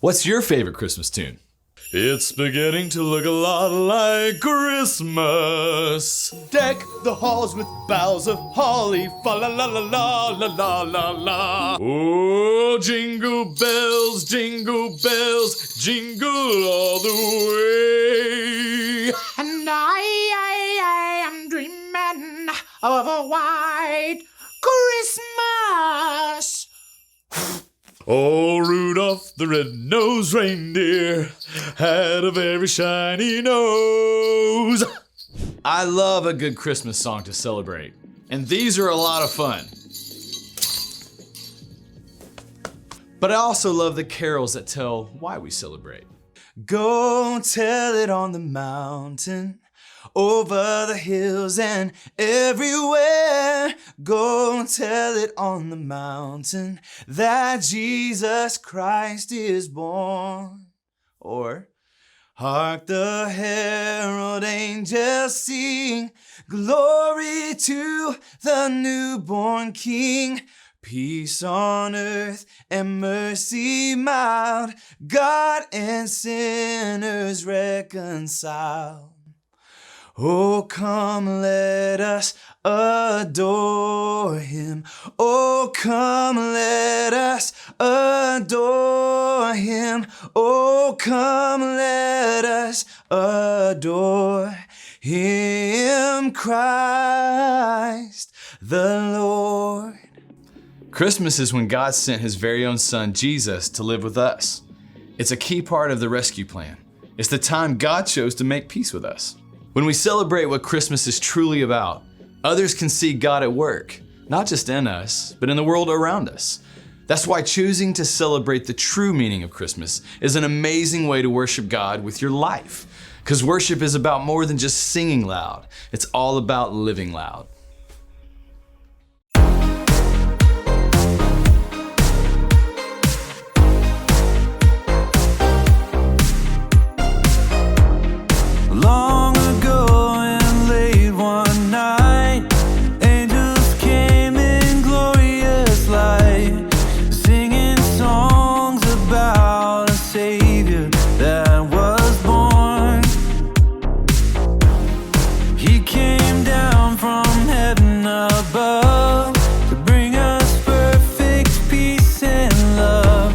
What's your favorite Christmas tune? It's beginning to look a lot like Christmas. Deck the halls with boughs of holly, fa la la la la la la la la. Oh, jingle bells, jingle all the way. And I am dreaming of a white Christmas. Oh, Rudolph the red-nosed reindeer had a very shiny nose. I love a good Christmas song to celebrate, and these are a lot of fun. But I also love the carols that tell why we celebrate. Go tell it on the mountain, over the hills and everywhere. Go tell it on the mountain that Jesus Christ is born. Or, hark the herald angels sing, glory to the newborn King. Peace on earth and mercy mild, God and sinners reconciled. Oh, come, let us adore him. Oh, come, let us adore him. Oh, come, let us adore him, Christ the Lord. Christmas is when God sent his very own son, Jesus, to live with us. It's a key part of the rescue plan. It's the time God chose to make peace with us. When we celebrate what Christmas is truly about, others can see God at work, not just in us, but in the world around us. That's why choosing to celebrate the true meaning of Christmas is an amazing way to worship God with your life. Because worship is about more than just singing loud. It's all about living loud. Long ago and late one night, angels came in glorious light, singing songs about a Savior that was born. He came down from heaven above to bring us perfect peace and love,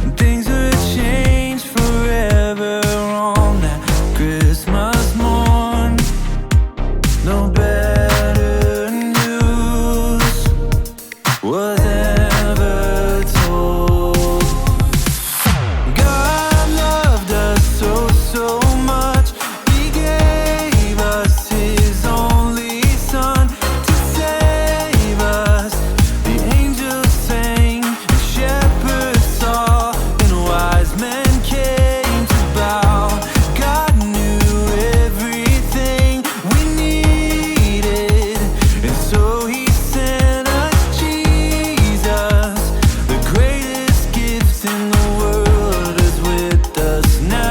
and things would change forever on that Christmas morn. No better news was ever told. God loved us so, so much, He gave us His only Son to save us. The angels sang, the shepherds saw, and wise men came to bow. God knew everything we needed, and so He sent us Jesus. The greatest gift in the world is with us now.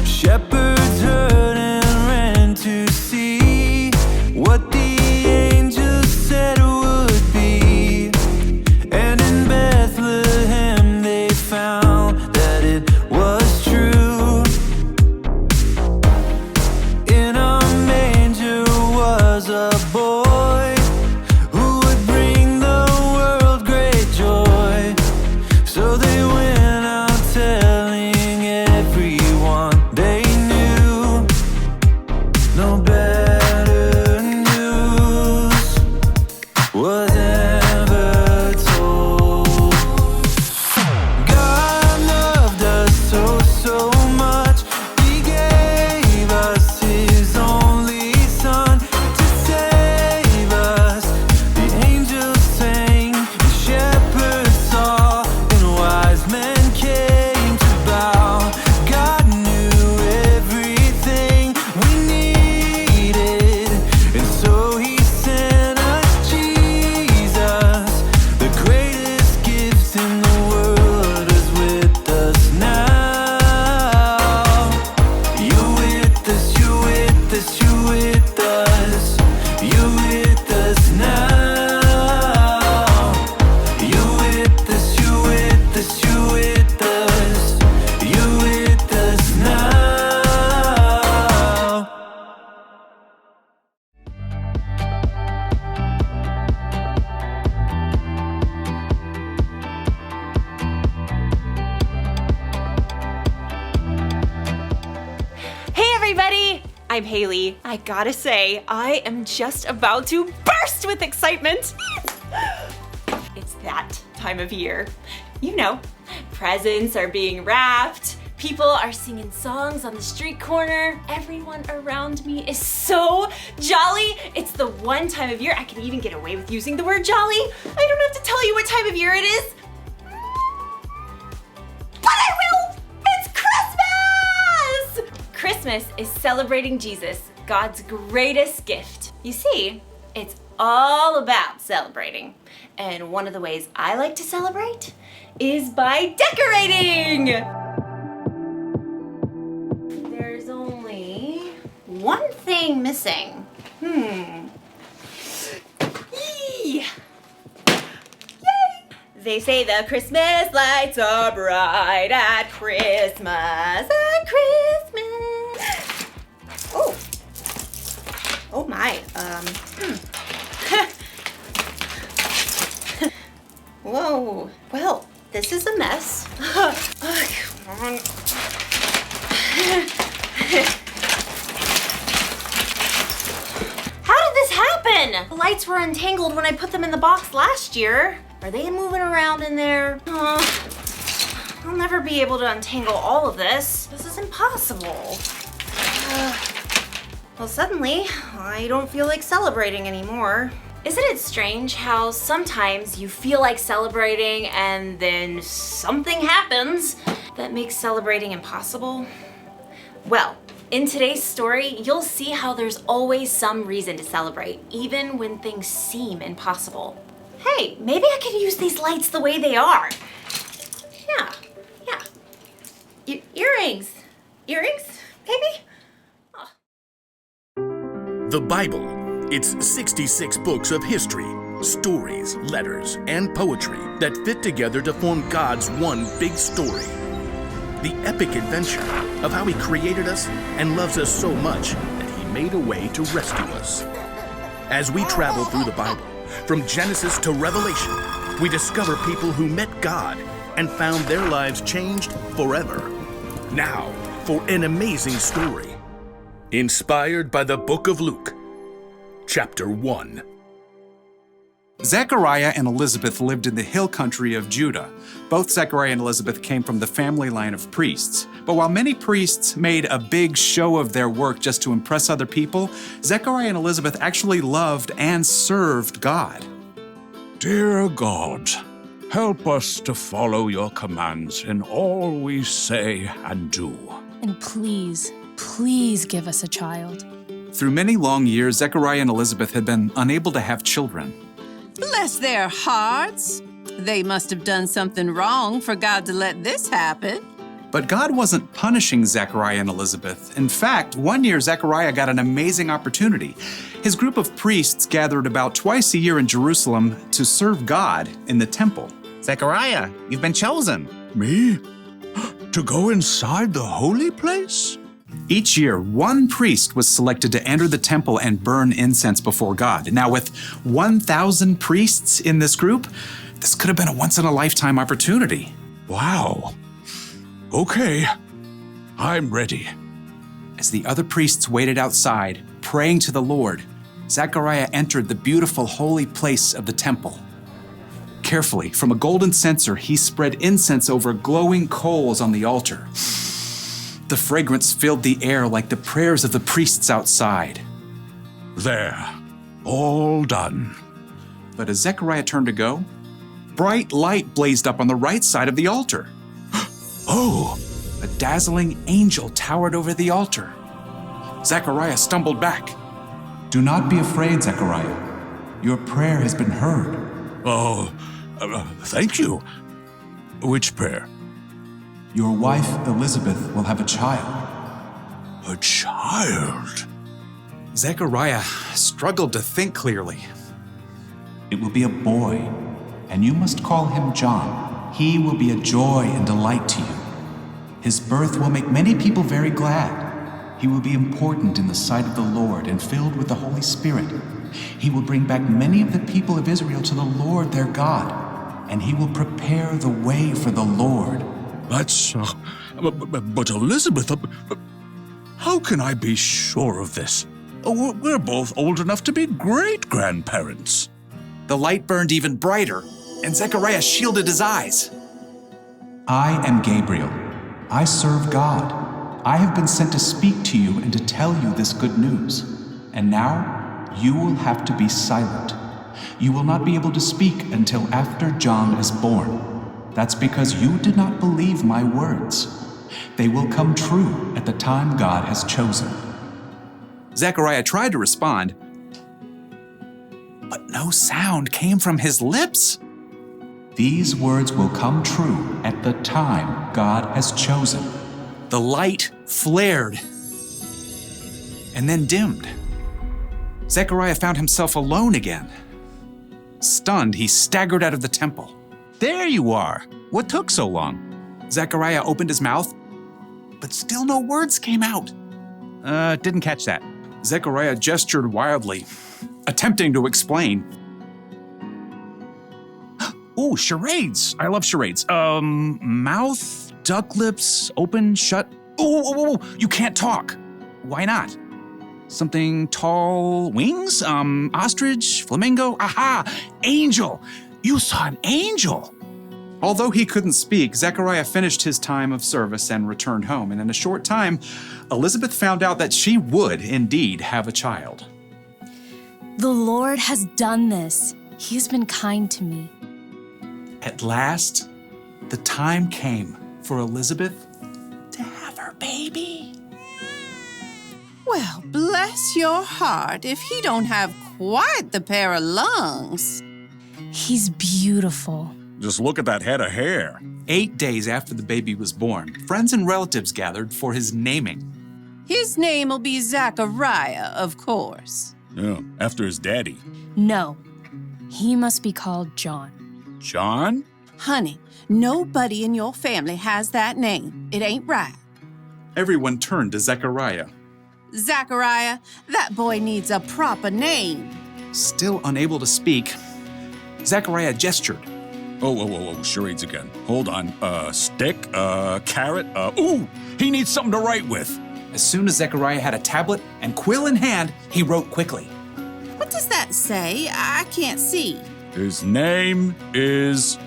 Shepherds heard and ran to see what the angels said would be. And in Bethlehem they found that it was true. In a manger was a boy who would bring the world great joy. So they went out telling everyone they knew. No better news was ever told. God loved us so, so much, He gave us His only Son to save us. The angels sang, the shepherds saw, and wise men came to bow. God knew everything we needed, and so He sent us Jesus. time, Haley. I gotta say, I am just about to burst with excitement. It's that time of year. You know, presents are being wrapped, people are singing songs on the street corner, everyone around me is so jolly. It's the one time of year I can even get away with using the word jolly. I don't have to tell you what time of year it is. But I will! It's Christmas! Christmas is celebrating Jesus, God's greatest gift. You see, it's all about celebrating. And one of the ways I like to celebrate is by decorating! There's only one thing missing. Yay! They say the Christmas lights are bright at Christmas, Oh. Oh my, Whoa, well, this is a mess. Oh, come on. How did this happen? The lights were untangled when I put them in the box last year. Are they moving around in there? I'll never be able to untangle all of this. This is impossible. Well, suddenly, I don't feel like celebrating anymore. Isn't it strange how sometimes you feel like celebrating and then something happens that makes celebrating impossible? Well, in today's story, you'll see how there's always some reason to celebrate, even when things seem impossible. Hey, maybe I could use these lights the way they are. Yeah. Earrings. Earrings, maybe? The Bible. It's 66 books of history, stories, letters, and poetry that fit together to form God's one big story. The epic adventure of how He created us and loves us so much that He made a way to rescue us. As we travel through the Bible, from Genesis to Revelation, we discover people who met God and found their lives changed forever. Now, for an amazing story. Inspired by the book of Luke, Chapter 1. Zechariah and Elizabeth lived in the hill country of Judah. Both Zechariah and Elizabeth came from the family line of priests. But while many priests made a big show of their work just to impress other people, Zechariah and Elizabeth actually loved and served God. Dear God, help us to follow your commands in all we say and do. And please, please give us a child. Through many long years, Zechariah and Elizabeth had been unable to have children. Bless their hearts. They must have done something wrong for God to let this happen. But God wasn't punishing Zechariah and Elizabeth. In fact, one year Zechariah got an amazing opportunity. His group of priests gathered about twice a year in Jerusalem to serve God in the temple. Zechariah, you've been chosen. Me? To go inside the holy place? Each year, one priest was selected to enter the temple and burn incense before God. Now, with 1,000 priests in this group, this could have been a once-in-a-lifetime opportunity. Wow. Okay, I'm ready. As the other priests waited outside, praying to the Lord, Zechariah entered the beautiful holy place of the temple. Carefully, from a golden censer, he spread incense over glowing coals on the altar. The fragrance filled the air like the prayers of the priests outside. There, all done. But as Zechariah turned to go, bright light blazed up on the right side of the altar. Oh! A dazzling angel towered over the altar. Zechariah stumbled back. Do not be afraid, Zechariah. Your prayer has been heard. Oh, thank you. Which prayer? Your wife, Elizabeth, will have a child. A child? Zechariah struggled to think clearly. It will be a boy, and you must call him John. He will be a joy and delight to you. His birth will make many people very glad. He will be important in the sight of the Lord and filled with the Holy Spirit. He will bring back many of the people of Israel to the Lord their God, and he will prepare the way for the Lord. That's, but Elizabeth, How can I be sure of this? We're both old enough to be great-grandparents. The light burned even brighter, and Zechariah shielded his eyes. I am Gabriel. I serve God. I have been sent to speak to you and to tell you this good news. And now, you will have to be silent. You will not be able to speak until after John is born. That's because you did not believe my words. They will come true at the time God has chosen. Zechariah tried to respond, but no sound came from his lips. These words will come true at the time God has chosen. The light flared and then dimmed. Zechariah found himself alone again. Stunned, he staggered out of the temple. There you are. What took so long? Zechariah opened his mouth, but still no words came out. Didn't catch that. Zechariah gestured wildly, attempting to explain. Ooh, charades. I love charades. Mouth, duck lips, open, shut. Ooh, you can't talk. Why not? Something tall, wings? Ostrich, flamingo? Aha! Angel! You saw an angel! Although he couldn't speak, Zechariah finished his time of service and returned home. And in a short time, Elizabeth found out that she would indeed have a child. The Lord has done this. He has been kind to me. At last, the time came for Elizabeth to have her baby. Well, bless your heart if he don't have quite the pair of lungs. He's beautiful. Just look at that head of hair. 8 days after the baby was born, friends and relatives gathered for his naming. His name will be Zachariah, of course. Yeah, after his daddy. No, he must be called John. John? Honey, nobody in your family has that name. It ain't right. Everyone turned to Zechariah. Zachariah, that boy needs a proper name. Still unable to speak, Zechariah gestured. Oh, charades again. Hold on. Stick, carrot, ooh, he needs something to write with. As soon as Zechariah had a tablet and quill in hand, he wrote quickly. What does that say? I can't see. His name is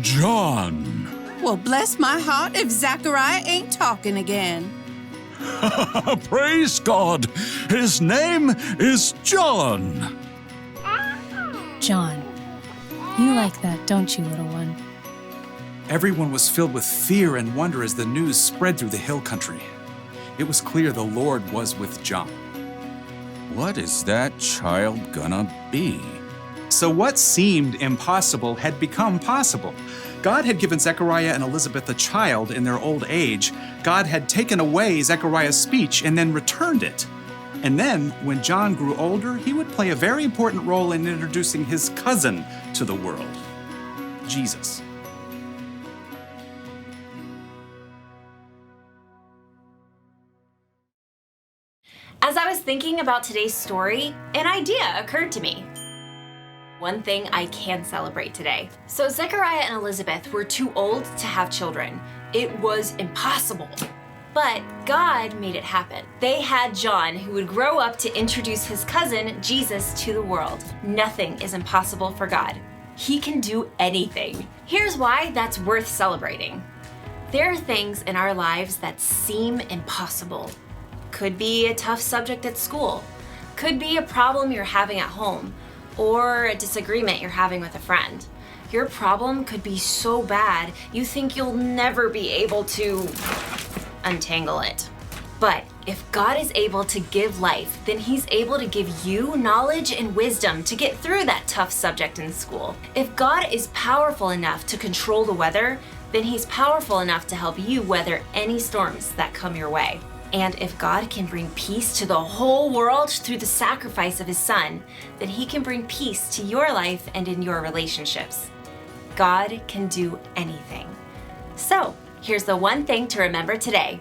John. Well, bless my heart if Zachariah ain't talking again. Praise God! His name is John. John. You like that, don't you, little one? Everyone was filled with fear and wonder as the news spread through the hill country. It was clear the Lord was with John. What is that child gonna be? So what seemed impossible had become possible. God had given Zechariah and Elizabeth a child in their old age. God had taken away Zechariah's speech and then returned it. And then, when John grew older, he would play a very important role in introducing his cousin to the world, Jesus. As I was thinking about today's story, an idea occurred to me. One thing I can celebrate today. So Zechariah and Elizabeth were too old to have children. It was impossible. But God made it happen. They had John, who would grow up to introduce his cousin, Jesus, to the world. Nothing is impossible for God. He can do anything. Here's why that's worth celebrating. There are things in our lives that seem impossible. Could be a tough subject at school. Could be a problem you're having at home, or a disagreement you're having with a friend. Your problem could be so bad you think you'll never be able to untangle it. But if God is able to give life, then He's able to give you knowledge and wisdom to get through that tough subject in school. If God is powerful enough to control the weather, then He's powerful enough to help you weather any storms that come your way. And if God can bring peace to the whole world through the sacrifice of His Son, then He can bring peace to your life and in your relationships. God can do anything. So, here's the one thing to remember today.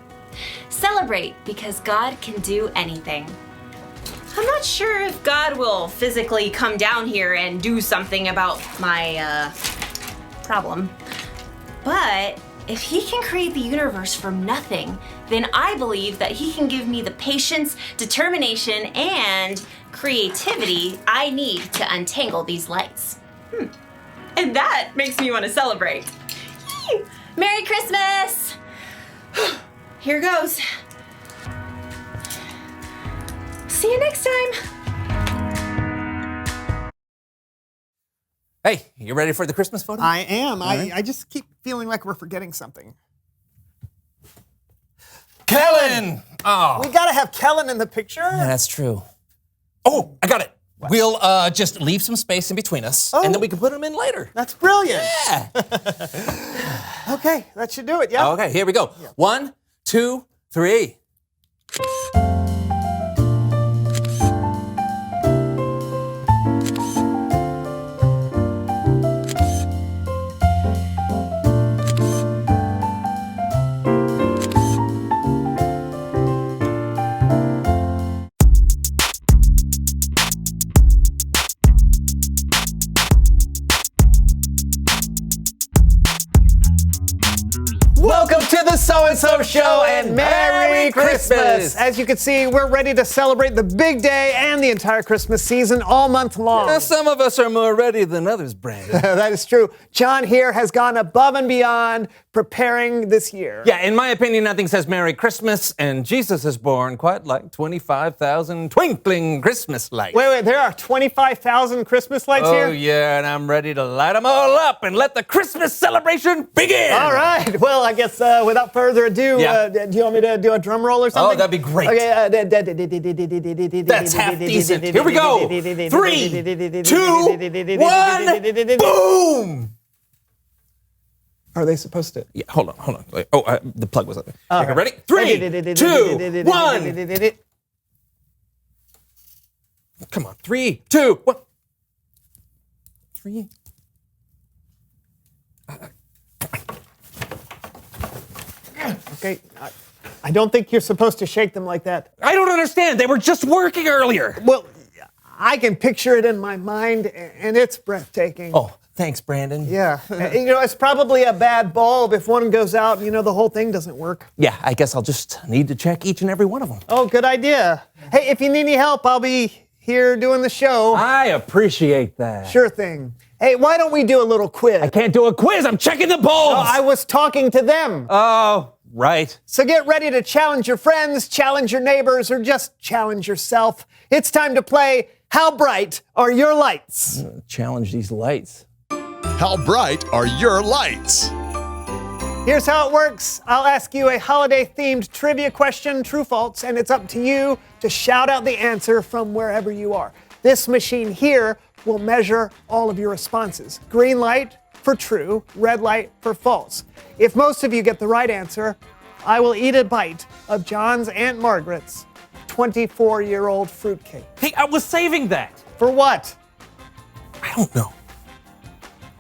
Celebrate because God can do anything. I'm not sure if God will physically come down here and do something about my problem, but If he can create the universe from nothing, then I believe that he can give me the patience, determination, and creativity I need to untangle these lights. And that makes me want to celebrate. Yee! Merry Christmas! Here goes. See you next time. Hey, you ready for the Christmas photo? I am. Right. I just keep feeling like we're forgetting something. Kellen! Oh. We gotta have Kellen in the picture. Yeah, that's true. Oh, I got it. What? We'll just leave some space in between us, and then we can put them in later. That's brilliant. Yeah. Okay, that should do it, yeah? Okay, here we go. Yeah. 1, 2, 3. Welcome to the So-and-So Show and Merry Christmas! As you can see, we're ready to celebrate the big day and the entire Christmas season all month long. Some of us are more ready than others, Brandon. That is true. John here has gone above and beyond preparing this year. Yeah, in my opinion, nothing says Merry Christmas and Jesus is born quite like 25,000 twinkling Christmas lights. Wait, there are 25,000 Christmas lights here? Oh, yeah, and I'm ready to light them all up and let the Christmas celebration begin. All right. Well, I guess without further ado, do you want me to do a drum roll or something? Oh, that'd be great. Okay, that's half decent. Here we go. 3, 2, 1, boom! Are they supposed to? Yeah, hold on. Oh, the plug was up there. Okay, ready? 3, 2, 1. Come on, 3, 2, 1. 3. Okay, I don't think you're supposed to shake them like that. I don't understand. They were just working earlier. Well, I can picture it in my mind, and it's breathtaking. Oh, thanks, Brandon. Yeah. It's probably a bad bulb. If one goes out, the whole thing doesn't work. Yeah, I guess I'll just need to check each and every one of them. Oh, good idea. Hey, if you need any help, I'll be here doing the show. I appreciate that. Sure thing. Hey, why don't we do a little quiz? I can't do a quiz. I'm checking the bulbs. Oh, I was talking to them. Oh, right. So get ready to challenge your friends, challenge your neighbors, or just challenge yourself. It's time to play How Bright Are Your Lights? Challenge these lights. How bright are your lights? Here's how it works. I'll ask you a holiday-themed trivia question, true, false, and it's up to you to shout out the answer from wherever you are. This machine here will measure all of your responses. Green light for true, red light for false. If most of you get the right answer, I will eat a bite of John's Aunt Margaret's 24-year-old fruitcake. Hey, I was saving that. For what? I don't know.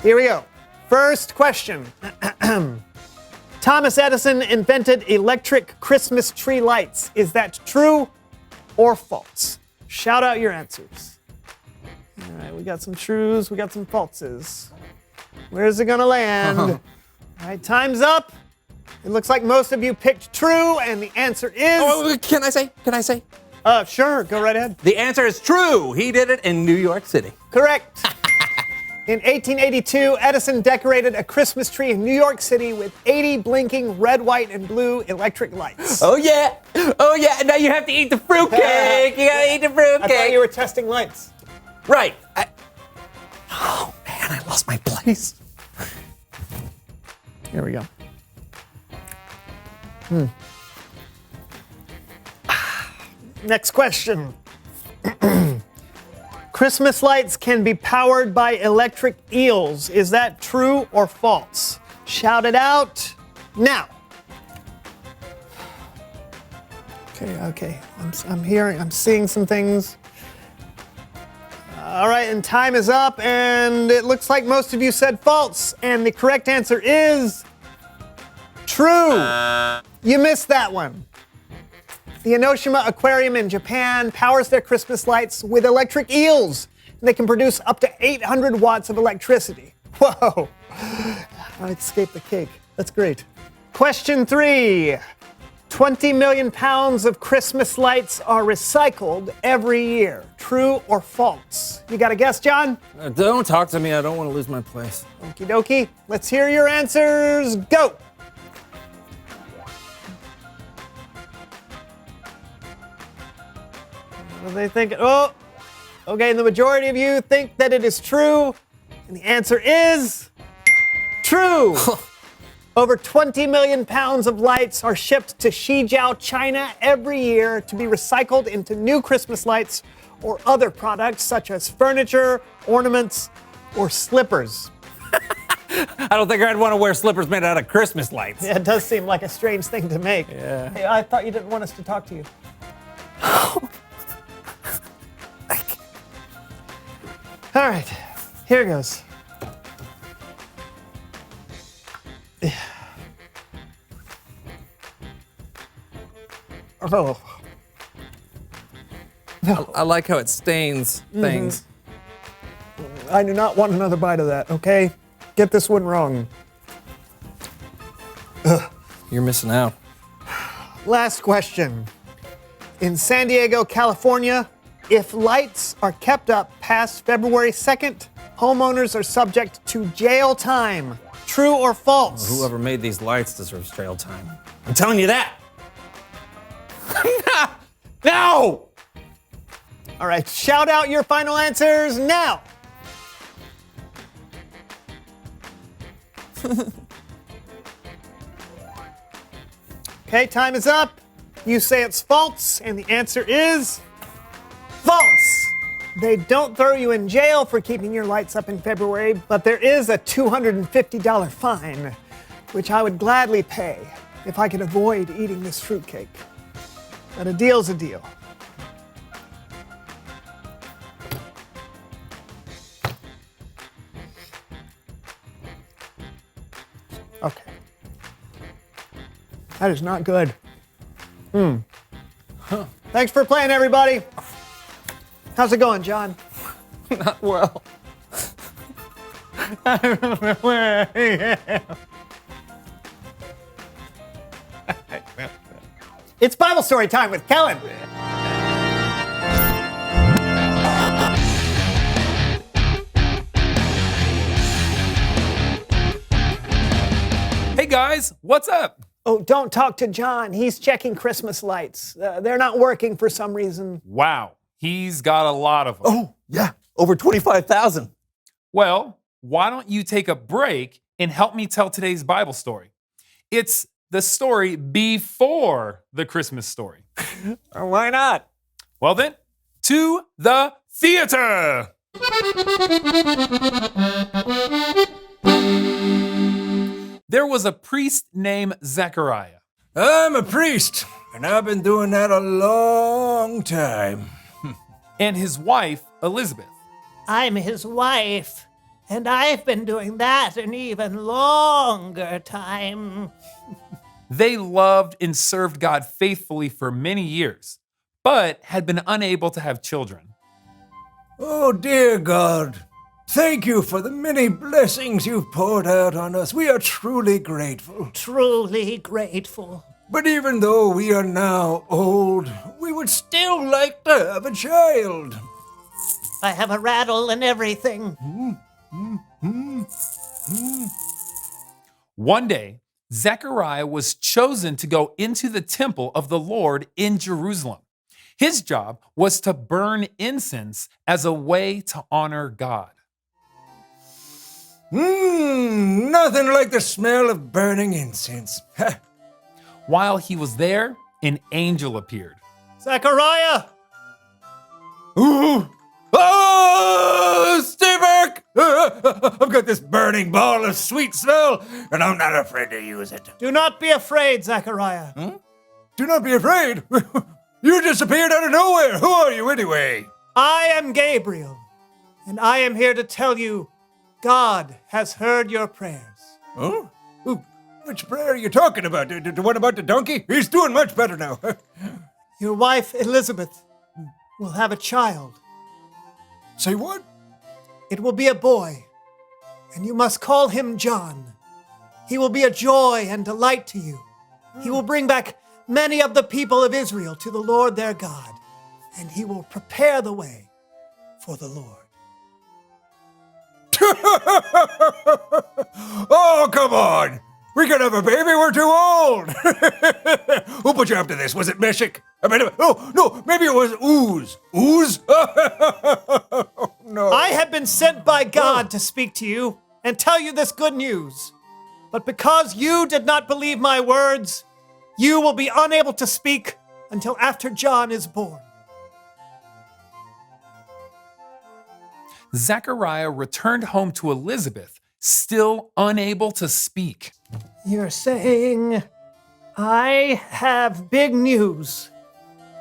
Here we go. First question. Thomas Edison invented electric Christmas tree lights. Is that true or false? Shout out your answers. All right, we got some trues, we got some falses. Where's it gonna land? All right, time's up. It looks like most of you picked true, and the answer is... Oh, can I say? Sure, go right ahead. The answer is true. He did it in New York City. Correct. In 1882, Edison decorated a Christmas tree in New York City with 80 blinking red, white, and blue electric lights. Oh, yeah. And now you have to eat the fruitcake. You gotta eat the fruitcake. I thought you were testing lights. Right. Oh, man, I lost my place. Here we go. Next question. Christmas lights can be powered by electric eels. Is that true or false? Shout it out now. Okay. I'm seeing some things. All right, and time is up, and it looks like most of you said false, and the correct answer is true. You missed that one. The Enoshima Aquarium in Japan powers their Christmas lights with electric eels. And they can produce up to 800 watts of electricity. Whoa. I escaped the cake. That's great. Question 3. 20 million pounds of Christmas lights are recycled every year. True or false? You got a guess, John? Don't talk to me. I don't want to lose my place. Okie dokie. Let's hear your answers. Go! What do they think? Oh, okay. The majority of you think that it is true. And the answer is true. Over 20 million pounds of lights are shipped to Shijiao, China every year to be recycled into new Christmas lights or other products such as furniture, ornaments, or slippers. I don't think I'd want to wear slippers made out of Christmas lights. Yeah, it does seem like a strange thing to make. Yeah. Hey, I thought you didn't want us to talk to you. All right, here goes. Oh. No. I like how it stains things. I do not want another bite of that, okay? Get this one wrong. Ugh. You're missing out. Last question. In San Diego, California, if lights are kept up past February 2nd, homeowners are subject to jail time. True or false? Well, whoever made these lights deserves jail time. I'm telling you that. No! All right, shout out your final answers now. Okay, time is up. You say it's false, and the answer is false. They don't throw you in jail for keeping your lights up in February, but there is a $250 fine, which I would gladly pay if I could avoid eating this fruitcake. But a deal's a deal. Okay. That is not good. Huh. Thanks for playing, everybody. How's it going, John? Not well. I don't know where I am. It's Bible story time with Kellen. Hey guys, what's up? Oh, don't talk to John. He's checking Christmas lights. They're not working for some reason. Wow, he's got a lot of them. Oh, yeah, over 25,000. Well, why don't you take a break and help me tell today's Bible story? It's the story before the Christmas story. Why not? Well then, to the theater! There was a priest named Zechariah. I'm a priest, and I've been doing that a long time. And his wife, Elizabeth. I'm his wife, and I've been doing that an even longer time. They loved and served God faithfully for many years, but had been unable to have children. Oh, dear God, thank you for the many blessings you've poured out on us. We are truly grateful. Truly grateful. But even though we are now old, we would still like to have a child. I have a rattle and everything. One day, Zechariah was chosen to go into the temple of the Lord in Jerusalem. His job was to burn incense as a way to honor God. Nothing like the smell of burning incense. While he was there, an angel appeared. Zechariah! Ooh! Oh, stay back! I've got this burning ball of sweet smell, and I'm not afraid to use it. Do not be afraid, Zechariah. Do not be afraid. You disappeared out of nowhere. Who are you anyway? I am Gabriel, and I am here to tell you God has heard your prayers. Huh? Which prayer are you talking about? The one about the donkey? He's doing much better now. Your wife, Elizabeth, will have a child. Say what? It will be a boy, and you must call him John. He will be a joy and delight to you. He will bring back many of the people of Israel to the Lord their God, and he will prepare the way for the Lord. Oh, come on! We can have a baby, we're too old! Who put you up to this? Was it Meshach? No, maybe it was Ooze. Ooze? No. I have been sent by God to speak to you and tell you this good news. But because you did not believe my words, you will be unable to speak until after John is born. Zechariah returned home to Elizabeth, still unable to speak. You're saying, I have big news.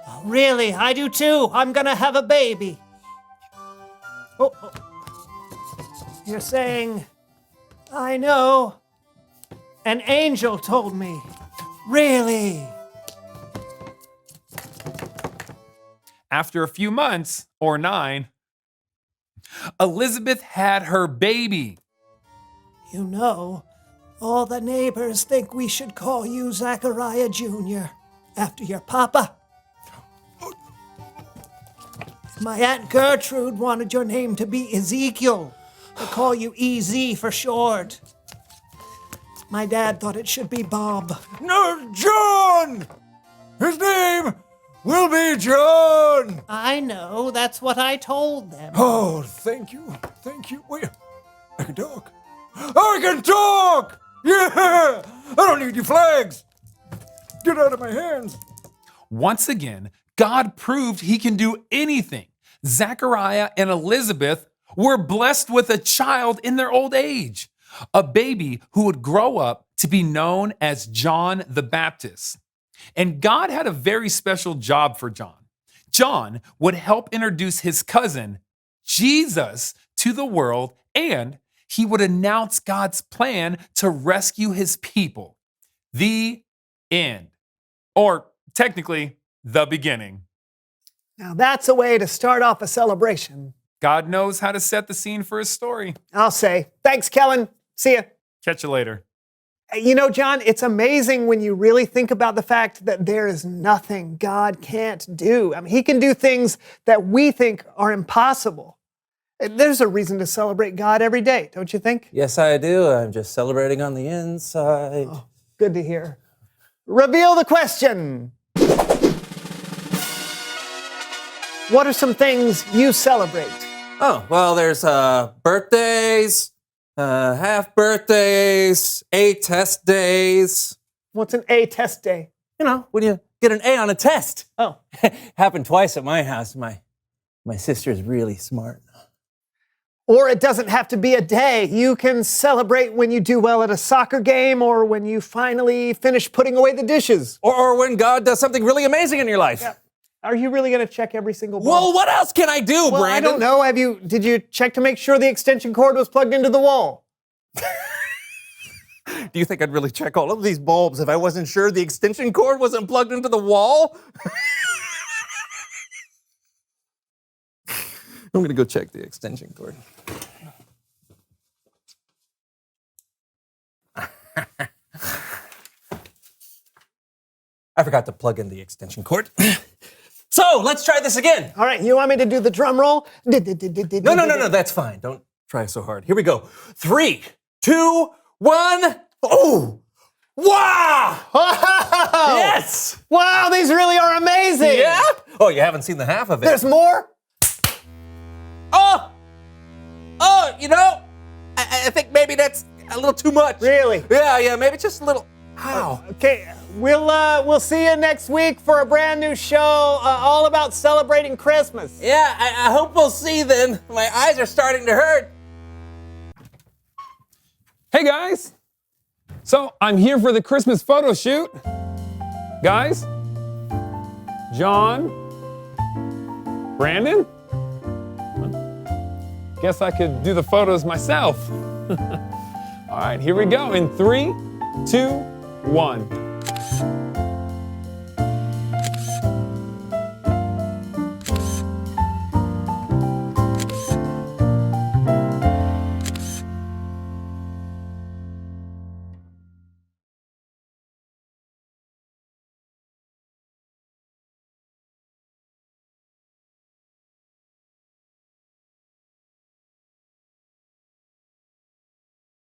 Oh, really, I do too. I'm gonna have a baby. Oh. You're saying, I know. An angel told me. Really? After a few months, or 9, Elizabeth had her baby. You know, all the neighbors think we should call you Zechariah Jr. after your papa. My Aunt Gertrude wanted your name to be Ezekiel. They call you EZ for short. My dad thought it should be Bob. No, John! His name will be John! I know, that's what I told them. Oh, thank you. Thank you. Wait, I can talk. I can talk! Yeah! I don't need your flags. Get out of my hands. Once again, God proved he can do anything. Zechariah and Elizabeth were blessed with a child in their old age, a baby who would grow up to be known as John the Baptist. And God had a very special job for John. John would help introduce his cousin, Jesus, to the world, and he would announce God's plan to rescue his people. The end. Or technically, the beginning. Now that's a way to start off a celebration. God knows how to set the scene for his story. I'll say. Thanks, Kellen. See ya. Catch you later. You know, John, it's amazing when you really think about the fact that there is nothing God can't do. I mean, he can do things that we think are impossible. There's a reason to celebrate God every day, don't you think? Yes, I do. I'm just celebrating on the inside. Oh, good to hear. Reveal the question. What are some things you celebrate? Oh, well, there's birthdays, half birthdays, A test days. What's an A test day? You know, when you get an A on a test. Oh. Happened twice at my house. My sister's really smart. Or it doesn't have to be a day. You can celebrate when you do well at a soccer game or when you finally finish putting away the dishes. Or when God does something really amazing in your life. Yeah. Are you really going to check every single ball? Well, what else can I do, well, Brandon? I don't know. Did you check to make sure the extension cord was plugged into the wall? Do you think I'd really check all of these bulbs if I wasn't sure the extension cord wasn't plugged into the wall? I'm going to go check the extension cord. I forgot to plug in the extension cord. So, let's try this again. All right, you want me to do the drum roll? No, that's fine. Don't try so hard. Here we go. 3, 2, 1. Oh! Wow! Yes! Wow, these really are amazing! Yeah? Oh, you haven't seen the half of it. There's more? Oh, you know, I think maybe that's a little too much. Really? Yeah, maybe just a little. Ow. Okay, we'll see you next week for a brand new show all about celebrating Christmas. Yeah, I hope we'll see then. My eyes are starting to hurt. Hey guys! So I'm here for the Christmas photo shoot. Guys? John? Brandon? Guess I could do the photos myself. All right, here we go in 3, 2, 1.